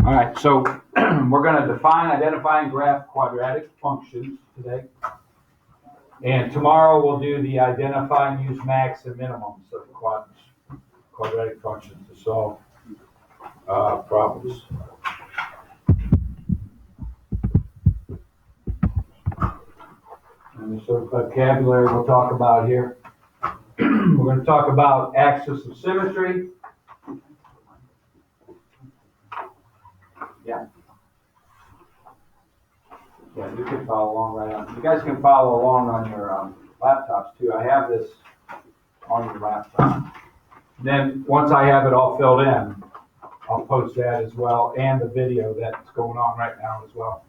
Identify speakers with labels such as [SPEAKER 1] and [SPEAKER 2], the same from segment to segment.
[SPEAKER 1] All right, so we're going to define, identify, and graph quadratic functions today. And tomorrow we'll do the identify and use max and minimums of quadratic functions to solve problems. And the sort of vocabulary we'll talk about here. We're going to talk about axis of symmetry. Yeah. Yeah, you can follow along right on. You guys can follow along on your laptops too. I have this on your laptop. Then once I have it all filled in, I'll post that as well, and the video that's going on right now as well.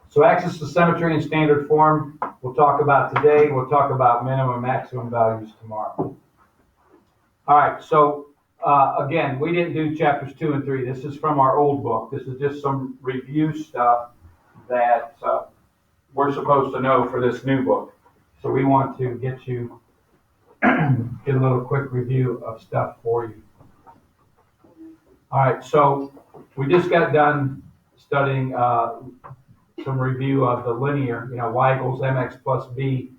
[SPEAKER 1] So axis of symmetry in standard form, we'll talk about today. We'll talk about minimum and maximum values tomorrow. All right, so again, we didn't do chapters 2 and 3. This is from our old book. This is just some review stuff that we're supposed to know for this new book. So we want to get a little quick review of stuff for you. All right, so we just got done studying some review of the linear, y equals mx plus b.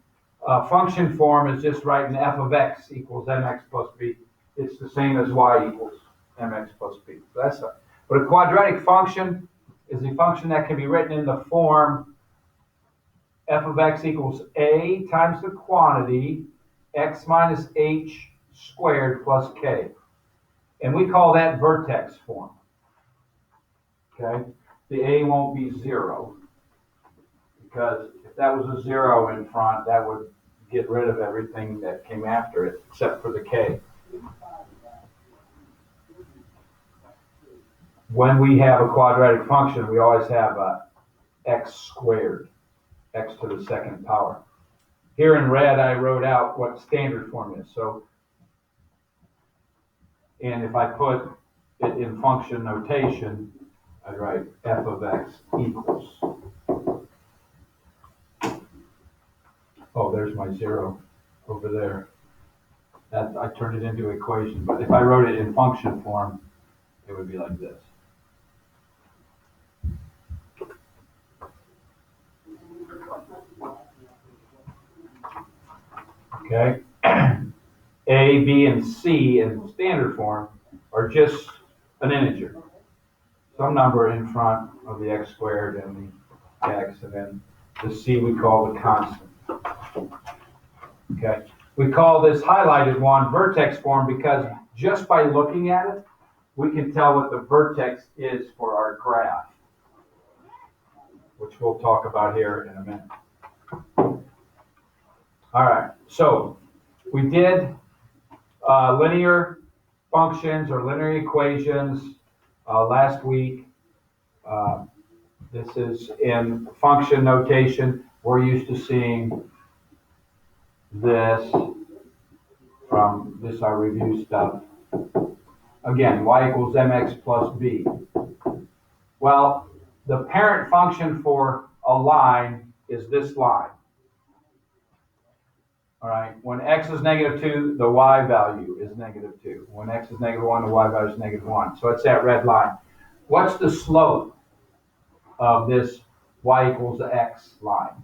[SPEAKER 1] Function form is just writing f of x equals mx plus b. It's the same as y equals mx plus b. So that's but a quadratic function is a function that can be written in the form f of x equals a times the quantity x minus h squared plus k. And we call that vertex form. Okay? The a won't be 0. Because if that was a 0 in front, that would get rid of everything that came after it, except for the k. When we have a quadratic function, we always have a x squared, x to the second power. Here in red, I wrote out what standard form is. So, and if I put it in function notation, I'd write f of x equals. Oh, there's my 0 over there. That I turned it into equation, but if I wrote it in function form, it would be like this. Okay? A, B, and C in standard form are just an integer. Some number in front of the x squared and the x, and then the C we call the constant. Okay? We call this highlighted one vertex form because just by looking at it, we can tell what the vertex is for our graph, which we'll talk about here in a minute. All right, so we did linear functions or linear equations last week. This is in function notation. We're used to seeing this from this our review stuff. Again, y equals mx plus b. Well, the parent function for a line is this line. All right, when x is -2, the y value is -2. When x is -1, the y value is -1. So it's that red line. What's the slope of this y equals x line?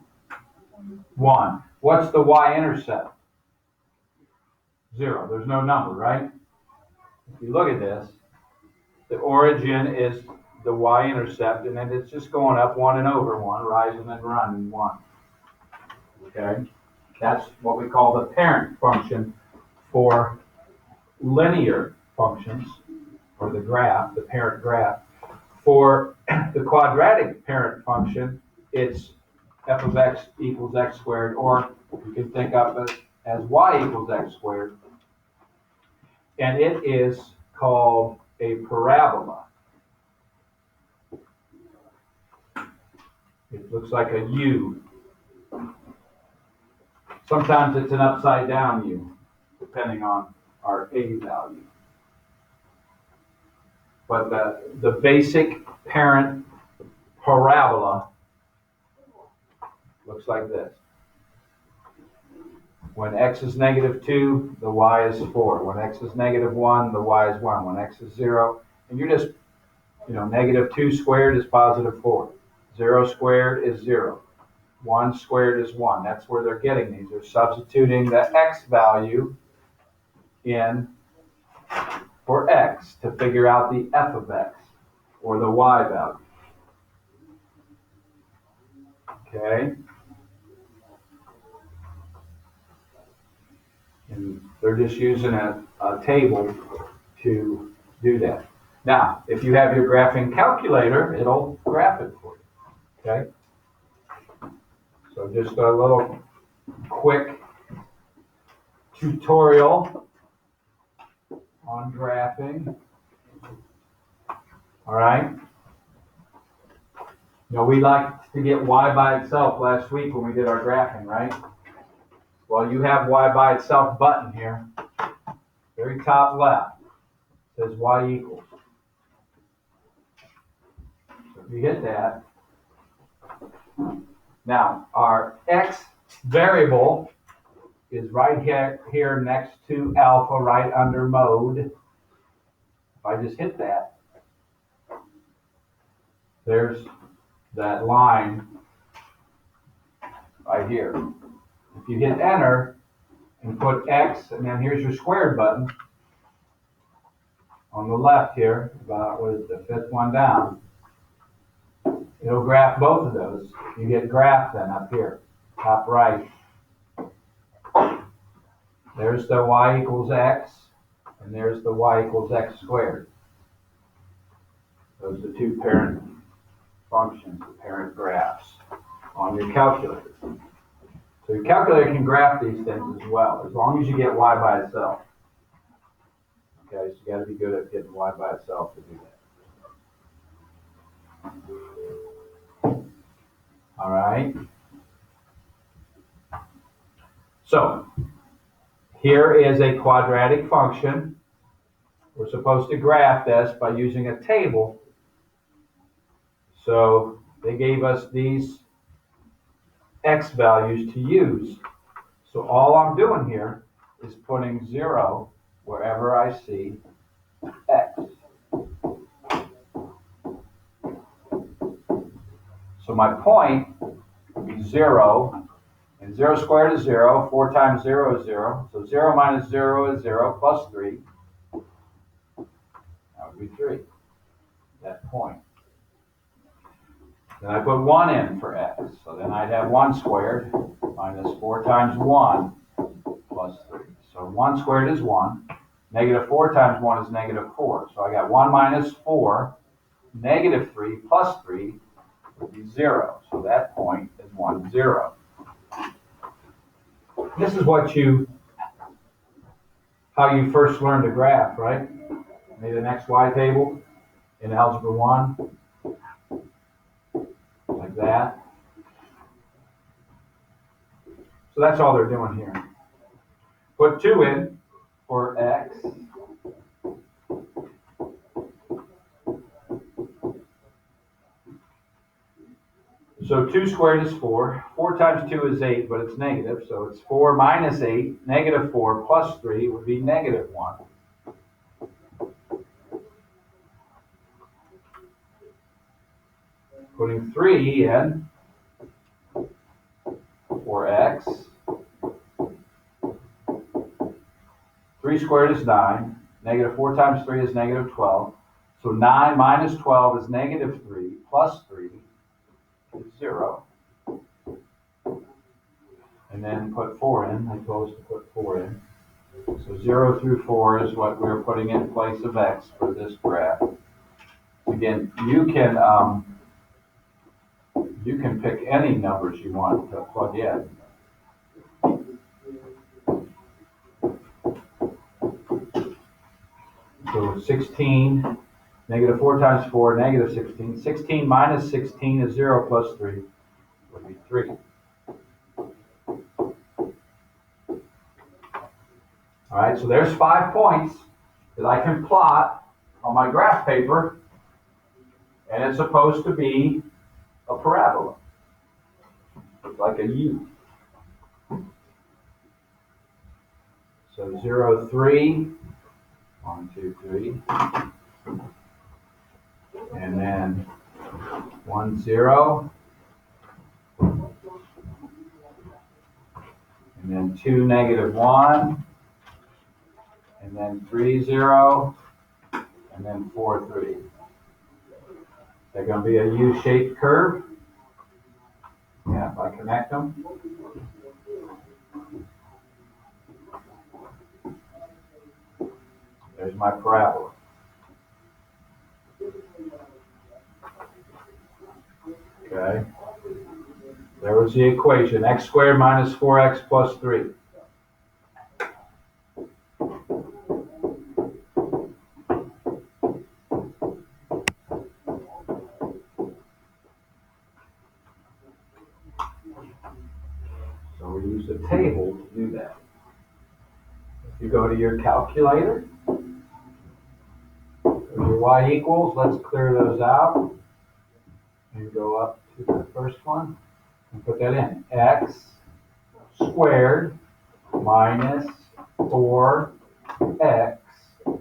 [SPEAKER 1] 1. What's the y-intercept? 0. There's no number, right? If you look at this, the origin is the y-intercept, and then it's just going up 1 and over 1, rising and running 1. Okay? That's what we call the parent function for linear functions, or the graph, the parent graph. For the quadratic parent function, it's f of x equals x squared, or you can think of it as y equals x squared. And it is called a parabola. It looks like a U. Sometimes it's an upside down U, depending on our A value. But the basic parent parabola looks like this. When x is -2, the y is 4. When x is -1, the y is 1. When x is 0, and you're just negative 2 squared is positive 4. 0 squared is 0. 1 squared is 1. That's where they're getting these. They're substituting the x value in for x to figure out the f of x, or the y value. Okay? And they're just using a table to do that. Now, if you have your graphing calculator, it'll graph it for you. Okay? So just a little quick tutorial on graphing. All right? We liked to get y by itself last week when we did our graphing, right? Well, you have y by itself button here, very top left, says y equals. So if you hit that, now our x variable is right here next to alpha, right under mode. If I just hit that, there's that line right here. If you hit enter and put x, and then here's your squared button on the left here, about what is the fifth one down, it'll graph both of those. You get graph then up here, top right. There's the y equals x, and there's the y equals x squared. Those are the two parent functions, the parent graphs on your calculator. So your calculator can graph these things as well, as long as you get y by itself. Okay, so you got to be good at getting y by itself to do that. All right. So here is a quadratic function. We're supposed to graph this by using a table. So they gave us these x values to use. So all I'm doing here is putting 0 wherever I see x. So my point would be 0, and 0 squared is 0, 4 times 0 is 0, so 0 minus 0 is 0, plus 3, that would be 3, that point. Then I put 1 in for x, so then I'd have 1 squared minus 4 times 1 plus 3. So 1 squared is 1, negative 4 times 1 is negative 4, so I got 1 minus 4, negative 3 plus 3 would be 0, so that point is 1, 0. This is how you first learned to graph, right? Made an XY table in Algebra 1, like that. So that's all they're doing here. Put 2 in for x. So 2 squared is 4. 4 times 2 is 8, but it's negative. So it's 4 minus 8. Negative 4 plus 3 would be negative 1. Putting 3 in for x. 3 squared is 9. Negative 4 times 3 is negative 12. So 9 minus 12 is negative 3 plus 3 is 0. And then put 4 in. I told us to put 4 in. So 0 through 4 is what we're putting in place of x for this graph. Again, you can pick any numbers you want to plug in. So 16, negative 4 times 4, negative 16. 16 minus 16 is 0 plus 3 would be 3. All right, so there's 5 points that I can plot on my graph paper, and it's supposed to be a parabola. Looks like a U. So 0, 3, 1, 2, 3, 1, 0. And then 2, negative 1. And then 3, 0. And then 4, 3. They're going to be a U-shaped curve. Yeah, if I connect them. There's my parabola. Okay. There was the equation. X squared minus 4x plus 3. So we use a table to do that. If you go to your calculator, your y equals, let's clear those out. You go up to the first one and put that in. X squared minus 4x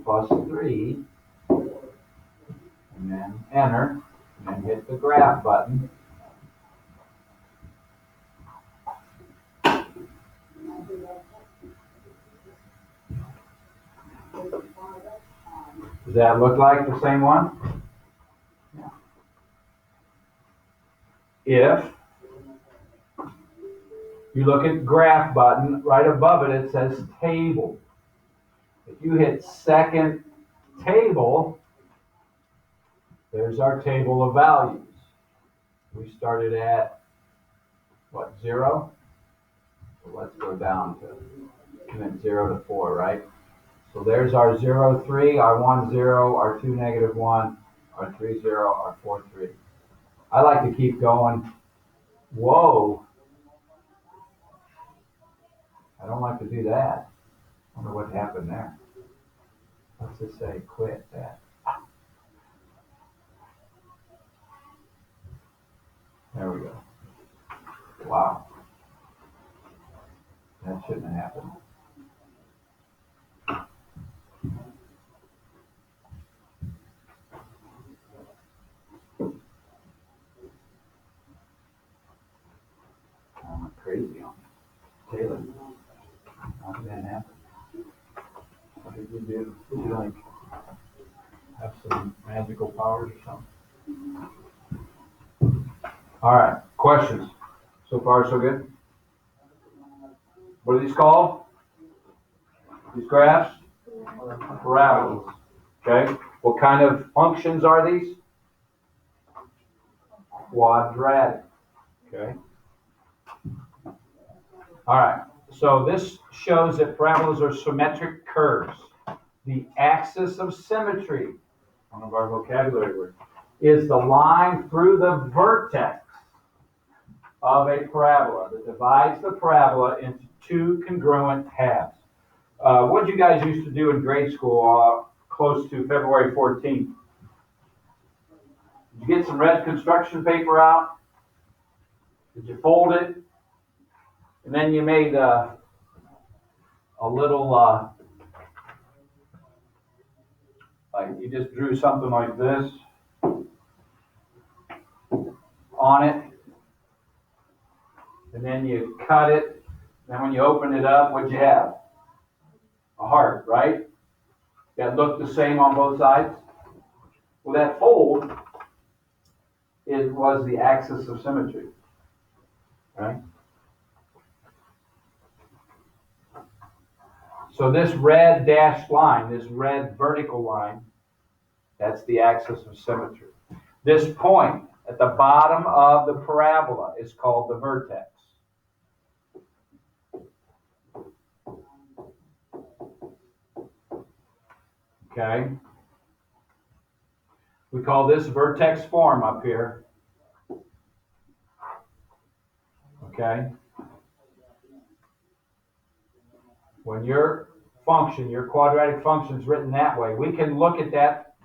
[SPEAKER 1] plus 3. And then enter. And then hit the graph button. Does that look like the same one? If you look at graph button, right above it, it says table. If you hit second table, there's our table of values. We started at, what, 0? So let's go down to 0 to 4, right? So there's our 0, 3, our 1, 0, our 2, negative 1, our 3, 0, our 4, 3. I like to keep going. Whoa. I don't like to do that. I wonder what happened there. Let's just say quit that. There we go. Wow. That shouldn't have happened. I'm crazy on it. Taylor, how did that happen? What did you do? Did you like have some magical powers or something? All right, questions. So far, so good? What are these called? These graphs? Parabolas. Okay. What kind of functions are these? Quadratic. Okay. All right. So this shows that parabolas are symmetric curves. The axis of symmetry, one of our vocabulary words, is the line through the vertex of a parabola that divides the parabola into two congruent halves. What did you guys used to do in grade school close to February 14th? Did you get some red construction paper out? Did you fold it? And then you made a little, like you just drew something like this on it. And then you cut it. Then when you open it up, what'd you have? A heart, right? That looked the same on both sides. Well, that fold was the axis of symmetry, right? So this red dashed line, this red vertical line, that's the axis of symmetry. This point at the bottom of the parabola is called the vertex. Okay? We call this vertex form up here. Okay? When your function, your quadratic function is written that way, we can look at that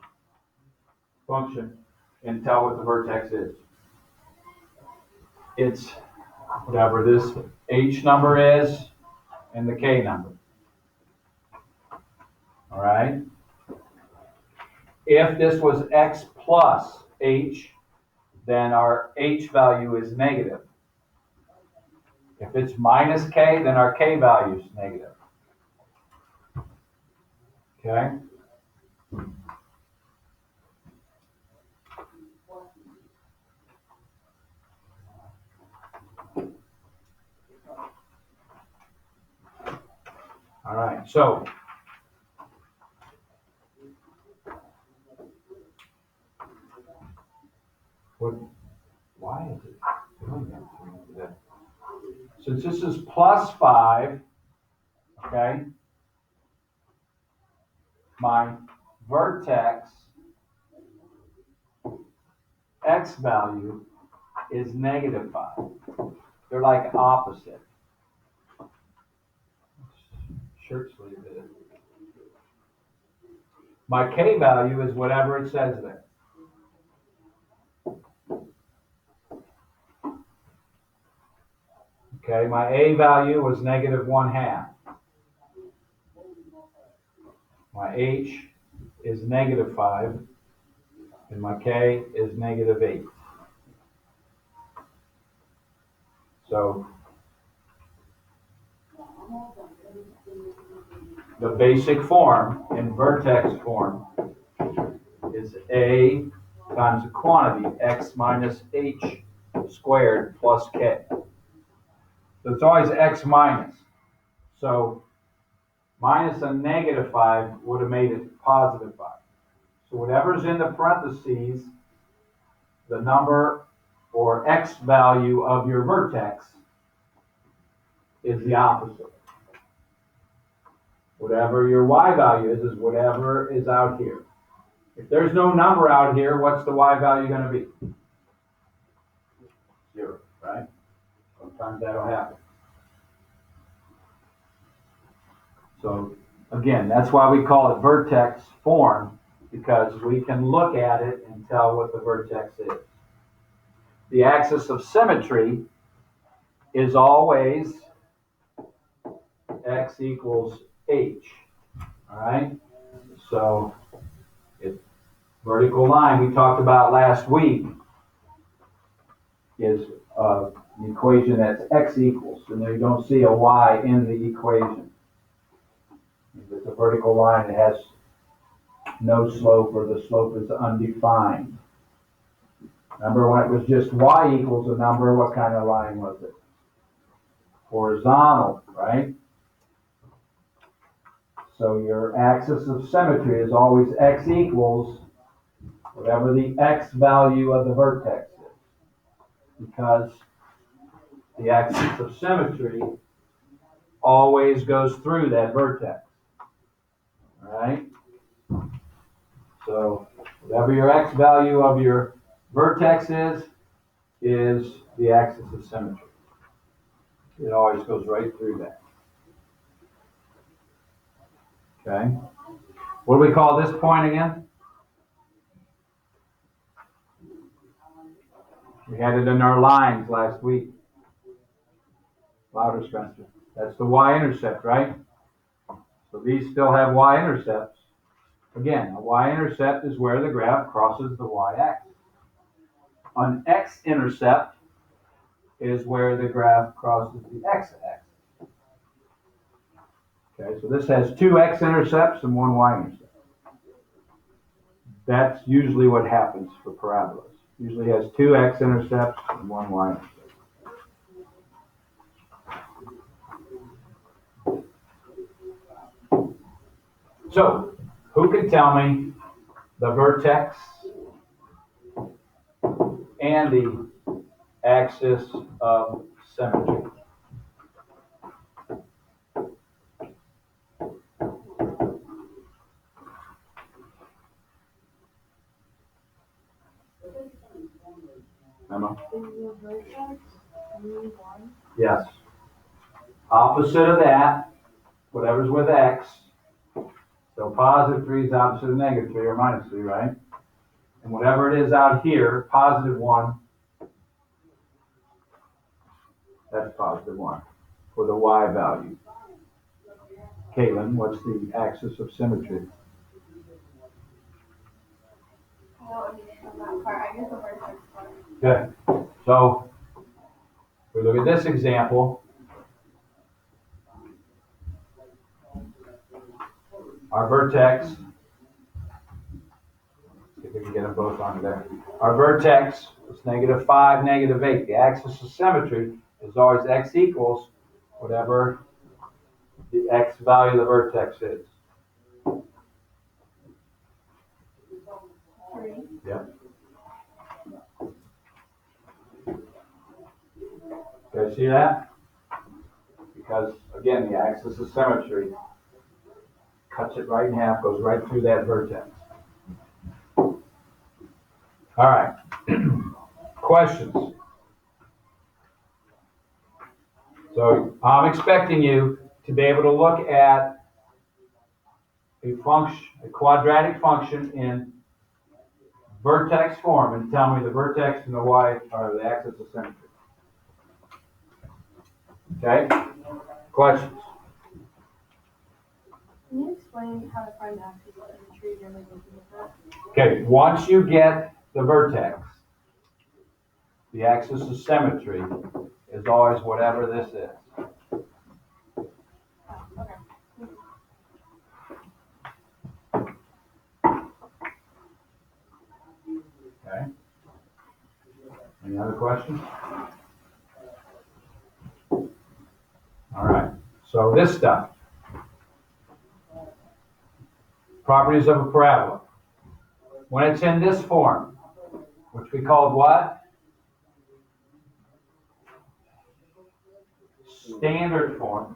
[SPEAKER 1] function and tell what the vertex is. It's whatever this h number is and the k number. All right? If this was x plus h, then our h value is negative. If it's minus k, then our k value is negative. Okay? All right, so why is it doing that to me? Since this is plus 5, okay, my vertex x value is negative 5. They're like opposite. Shirt sleeve it is. My k value is whatever it says there. Okay, my a value was negative 1/2. My h is negative 5, and my k is negative 8. So the basic form in vertex form is a times the quantity x minus h squared plus k. So it's always x minus. So minus a negative 5 would have made it positive 5. So whatever's in the parentheses, the number or x value of your vertex is the opposite. Whatever your y value is whatever is out here. If there's no number out here, what's the y value going to be? 0, right? Sometimes that'll happen. So again, that's why we call it vertex form, because we can look at it and tell what the vertex is. The axis of symmetry is always x equals h. All right? So it's vertical line we talked about last week is the equation that's x equals, and you don't see a y in the equation. If it's a vertical line, it has no slope, or the slope is undefined. Remember when it was just y equals a number, what kind of line was it? Horizontal, right? So your axis of symmetry is always x equals whatever the x value of the vertex is, because the axis of symmetry always goes through that vertex. All right? So whatever your x value of your vertex is the axis of symmetry. It always goes right through that. Okay? What do we call this point again? We had it in our lines last week. Louder, Spencer. That's the y-intercept, right? So these still have y-intercepts. Again, a y-intercept is where the graph crosses the y-axis. An x-intercept is where the graph crosses the x-axis. Okay, so this has 2 x-intercepts and 1 y-intercept. That's usually what happens for parabolas. Usually has 2 x-intercepts and 1 y-intercept. So, who can tell me the vertex and the axis of symmetry? Emma? Yes. Opposite of that, whatever's with x. So positive 3 is opposite of negative 3, or minus 3, right? And whatever it is out here, positive 1, that's positive 1 for the y value. Caitlin, what's the axis of symmetry?
[SPEAKER 2] No, I mean, on that part, I get the vertex part.
[SPEAKER 1] Good. So, if we look at this example, our vertex, see if we can get them both on there. Our vertex is -5, -8. The axis of symmetry is always x equals whatever the x value of the vertex is.
[SPEAKER 2] 3.
[SPEAKER 1] Yep. Okay, see that? Because, again, the axis of symmetry cuts it right in half, goes right through that vertex. All right. Questions? So I'm expecting you to be able to look at a function, a quadratic function in vertex form and tell me the vertex and the y are the axis of symmetry. Okay? Questions?
[SPEAKER 2] Can you explain how to find the axis of symmetry you're like looking at that?
[SPEAKER 1] Okay, once you get the vertex, the axis of symmetry is always whatever this is.
[SPEAKER 2] Oh, okay.
[SPEAKER 1] Okay? Any other questions? All right. So this stuff. Properties of a parabola. When it's in this form, which we called what? Standard form.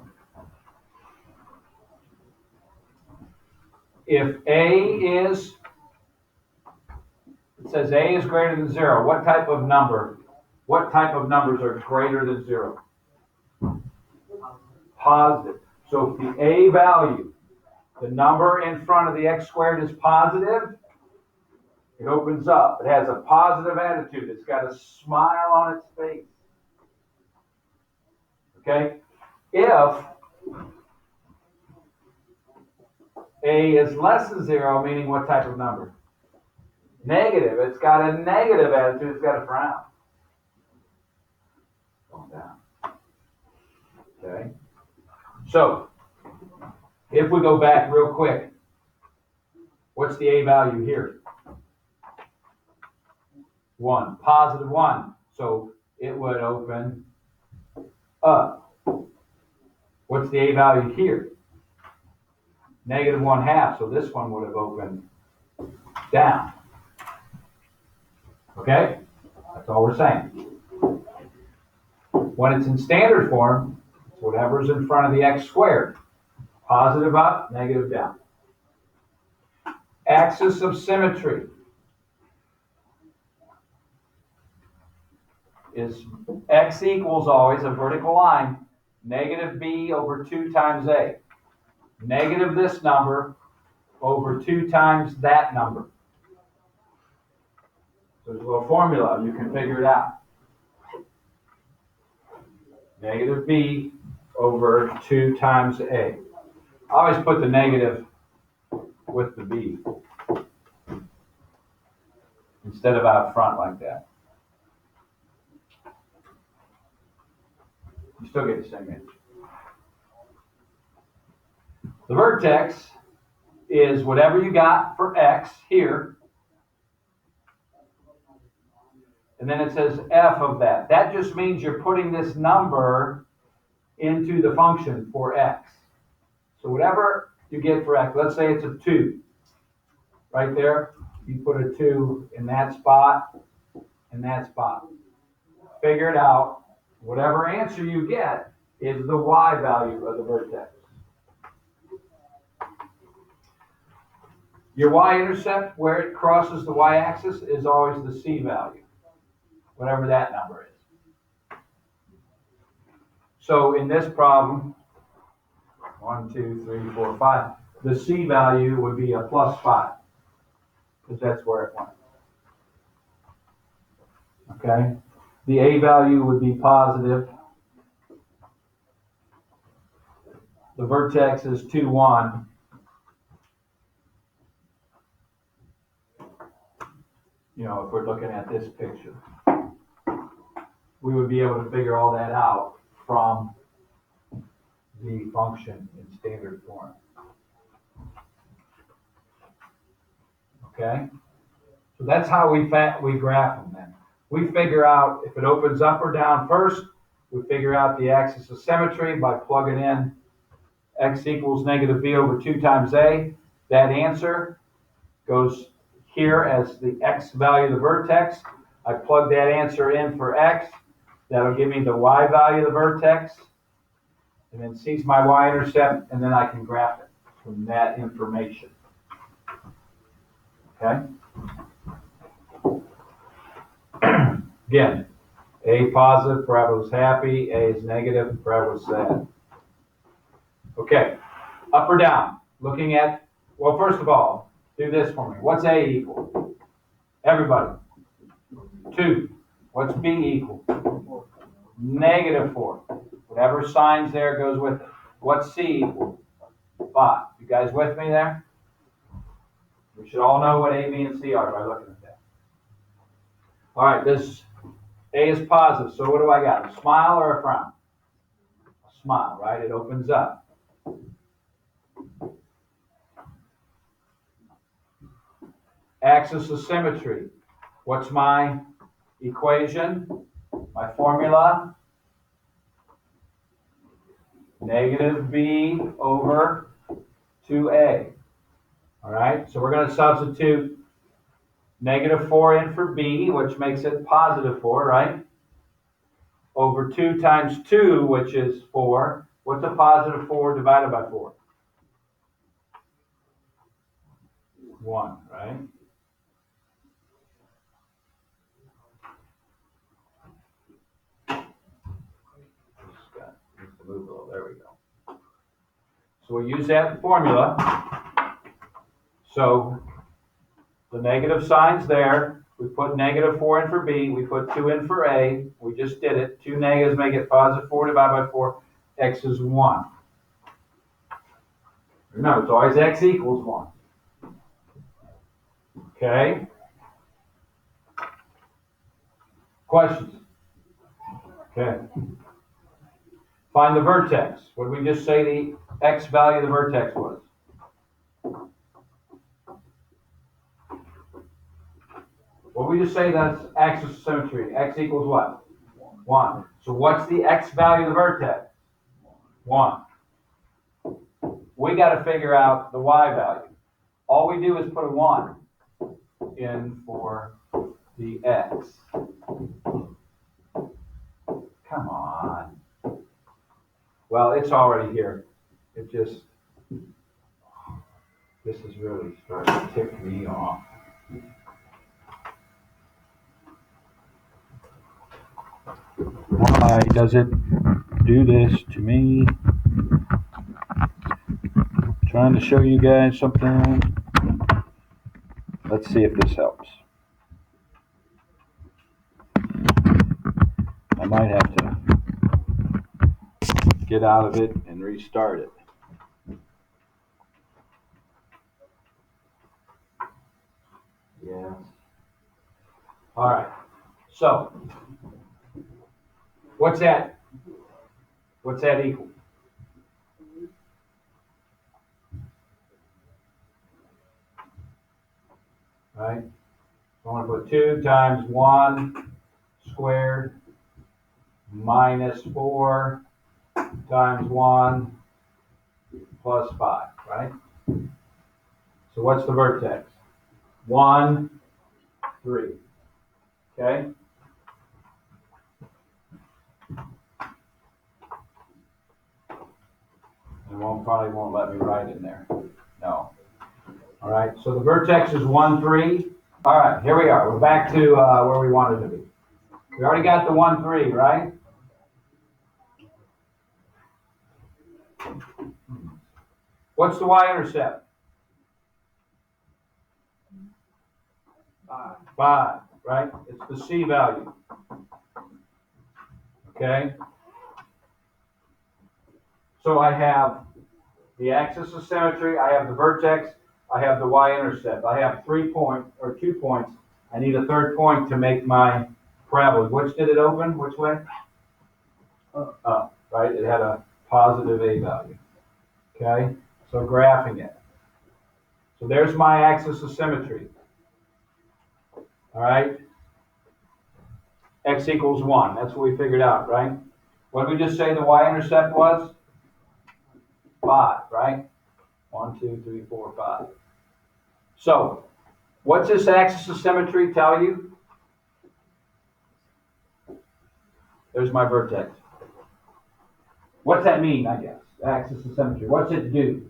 [SPEAKER 1] If A is, it says A is greater than 0, what type of numbers are greater than 0? Positive. So if the A value, the number in front of the x squared is positive, it opens up. It has a positive attitude. It's got a smile on its face. Okay? If A is less than 0, meaning what type of number? Negative. It's got a negative attitude. It's got a frown. Going down. Okay? So, if we go back real quick, what's the A value here? 1. Positive 1. So, it would open up. What's the A value here? -1/2. So, this one would have opened down. Okay? That's all we're saying. When it's in standard form, it's whatever's in front of the x squared. Positive up, negative down. Axis of symmetry is x equals always a vertical line, -b over 2 times a. Negative this number over 2 times that number. So there's a little formula. You can figure it out. -b over 2 times a. I always put the negative with the b instead of out front like that. You still get the same answer. The vertex is whatever you got for x here, and then it says f of that. That just means you're putting this number into the function for x. So whatever you get for x, let's say it's a 2. Right there, you put a 2 in that spot, and that spot. Figure it out. Whatever answer you get is the y value of the vertex. Your y-intercept, where it crosses the y-axis, is always the c value, whatever that number is. So in this problem, 1, 2, 3, 4, 5, the c value would be a +5, because that's where it went. Okay? The a value would be positive. The vertex is 2, 1. you know, if we're looking at this picture, we would be able to figure all that out from the function in standard form. Okay? So that's how we graph them then. We figure out if it opens up or down first. We figure out the axis of symmetry by plugging in x equals negative b over 2 times a. That answer goes here as the x value of the vertex. I plug that answer in for x. That'll give me the y value of the vertex. And then c's my y-intercept, and then I can graph it from that information. Okay? Again, A positive, forever was happy. A is negative, forever was sad. Okay, up or down? Looking at, well, first of all, do this for me. What's A equal? Everybody. 2. What's B equal? Negative 4. Whatever sign's there goes with it. What's C equal? 5. You guys with me there? We should all know what A, B, and C are by looking at that. All right, this A is positive, so what do I got? A smile or a frown? A smile, right? It opens up. Axis of symmetry. What's my equation? My formula? Negative B over 2A. All right, so we're going to substitute negative 4 in for B, which makes it positive 4, right? Over 2 times 2, which is 4. What's a positive 4 divided by 4? 1, right? Just got to move a little. There we go. So we use that formula. So the negative sign's there. We put negative 4 in for B. We put 2 in for A. We just did it. 2 negatives make it positive 4 divided by 4. X is 1. Remember, it's always X equals 1. Okay? Questions? Okay. Find the vertex. What did we just say the X value of the vertex was? What did we just say that's axis of symmetry? X equals what? 1. So what's the X value of the vertex? 1. We got to figure out the Y value. All we do is put a 1 in for the X. Come on. Well, it's already here. It just, this is really starting to tick me off. Why does it do this to me? Trying to show you guys something. Let's see if this helps. I might have to get out of it and restart it. Yeah. All right. So, what's that? What's that equal? Right? I want to put 2 times 1 squared minus 4 times 1 plus 5, right? So what's the vertex? 1, 3. Okay? It probably won't let me write in there. No. All right, so the vertex is 1, 3. All right, here we are. We're back to where we wanted to be. We already got the 1, 3, right? What's the y-intercept? 5, right? It's the C value. Okay? So I have the axis of symmetry, I have the vertex, I have the y-intercept. I have 2 points I need a third point to make my parabola. Which did it open? Which way? Up, right? It had a positive a value. Okay? So graphing it. So there's my axis of symmetry. All right? X equals 1. That's what we figured out, right? What did we just say the y-intercept was? 5, right? 1, 2, 3, 4, 5. So, what's this axis of symmetry tell you? There's my vertex. What's that mean, I guess? Axis of symmetry. What's it do?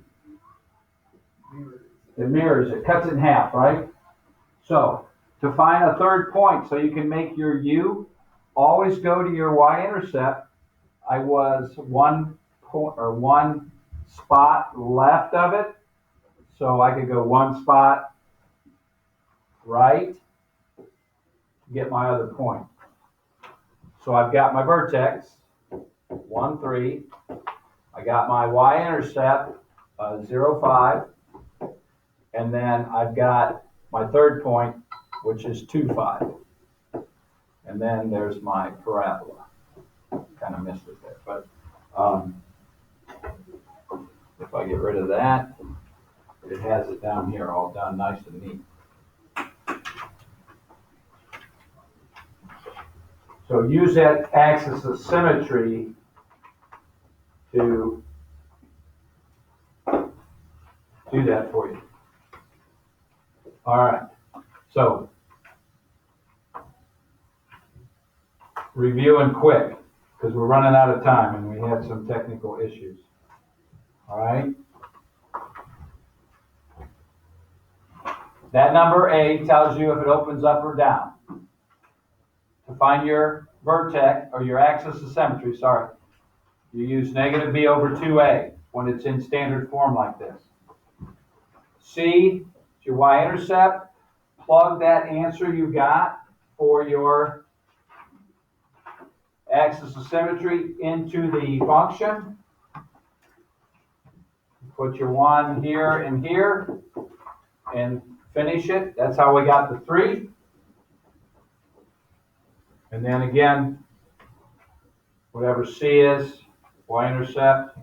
[SPEAKER 1] It mirrors it, cuts it in half, right? So, to find a third point so you can make your U, always go to your y-intercept. I was one spot left of it, so I could go one spot right to get my other point. So I've got my vertex, 1, 3. I got my y-intercept, 0, 5. And then I've got my third point, which is 2, 5. And then there's my parabola. Kind of missed it there, but if I get rid of that, it has it down here all done nice and neat. So use that axis of symmetry to do that for you. All right, so reviewing quick, because we're running out of time and we had some technical issues. All right. That number A tells you if it opens up or down. To find your vertex, or your axis of symmetry, you use negative B over 2A when it's in standard form like this. C is your y-intercept. Plug that answer you got for your axis of symmetry into the function. Put your 1 here and here and finish it. That's how we got the 3. And then again, whatever C is, y-intercept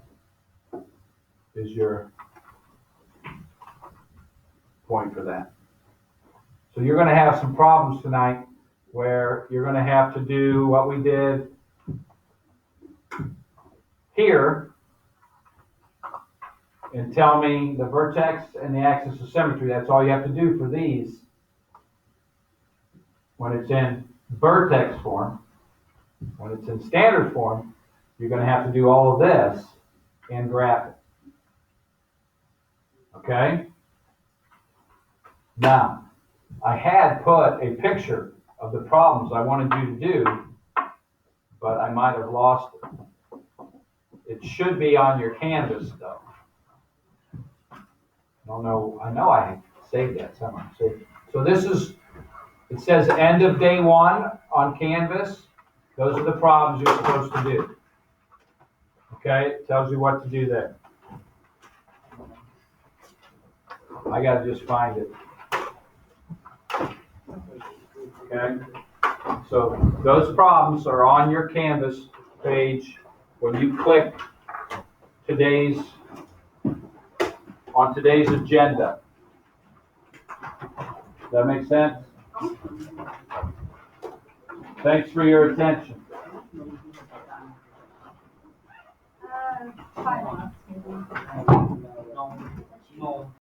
[SPEAKER 1] is your point for that. So you're going to have some problems tonight where you're going to have to do what we did here and tell me the vertex and the axis of symmetry. That's all you have to do for these when it's in vertex form. When it's in standard form, you're going to have to do all of this and graph it. Okay? Now, I had put a picture of the problems I wanted you to do, but I might have lost it. It should be on your canvas, though. I know I saved that somewhere. So this is, it says end of day 1 on canvas. Those are the problems you're supposed to do. Okay, it tells you what to do there. I got to just find it. Okay, so those problems are on your canvas page when you click on today's agenda. Does that make sense? Thanks for your attention.
[SPEAKER 2] 5 minutes maybe.